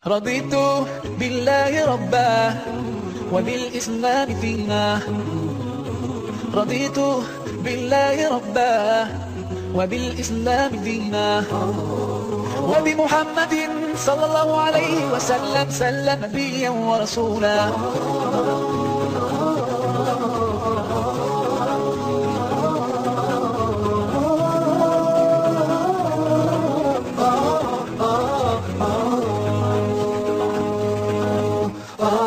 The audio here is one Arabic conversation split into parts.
رضيت بالله ربا وبالإسلام دينا. رضيت بالله ربا وبالإسلام دينا، وبمحمد صلى الله عليه وسلم نبيا ورسولا.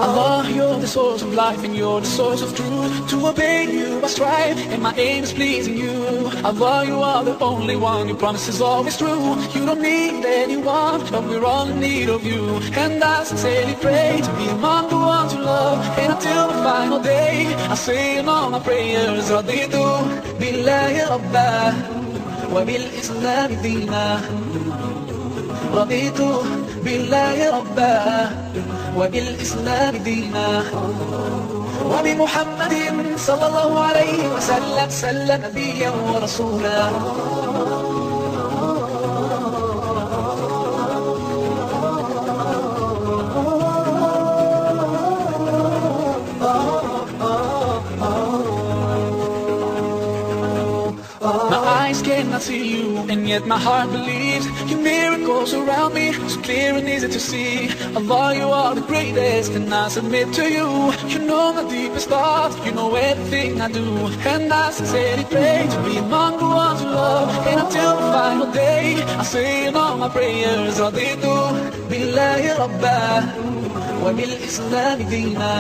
Allah, you're the source of life and you're the source of truth. To obey you I strive and my aim is pleasing you. Allah, you are the only one, your promise is always true. You don't need anyone, but we're all in need of you. And I sincerely pray to be among the ones you love. And until the final day, I say in all my prayers, رضيت بالله ربا وبالإسلام دينا. رضيت بالله ربا وبالإسلام دينا، وبمحمد صلى الله عليه وسلم نبيا ورسولا. My eyes cannot see you, and yet my heart believes your miracles around me, so clear and easy to see. Allah, you are the greatest, and I submit to you. You know my deepest thoughts, you know everything I do. And I sincerely pray to be among the ones you love. And until the final day, I say in all my prayers, رضيت بالله ربا وبالإسلام دينا.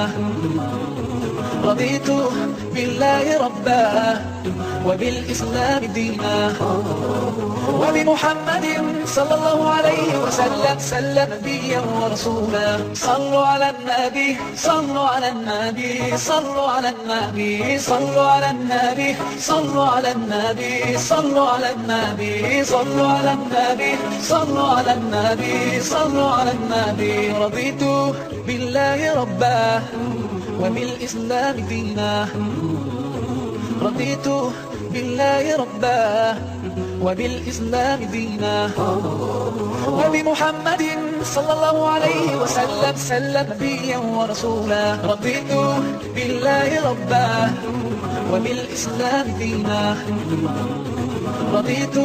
رضيت بالله ربا وبالإسلام دينا، وبمحمد صلى الله عليه وسلم نبيا ورسولا. صلوا على النبي، صلوا على النبي، صلوا على النبي، صلوا على النبي، صلوا على النبي، صلوا على النبي، صلوا على النبي، صلوا على النبي، صلوا على النبي. رضيت بالله ربا وبالإسلام دينا. رضيت بالله ربا وبالإسلام دينا، وبمحمد صلى الله عليه وسلم نبيا ورسولا. رضيت بالله ربا وبالإسلام دينا. رضيت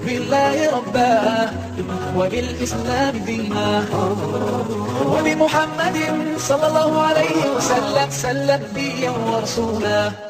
بالله ربا وبالإسلام دينا، وبمحمد صلى الله عليه وسلم نبيا ورسولا.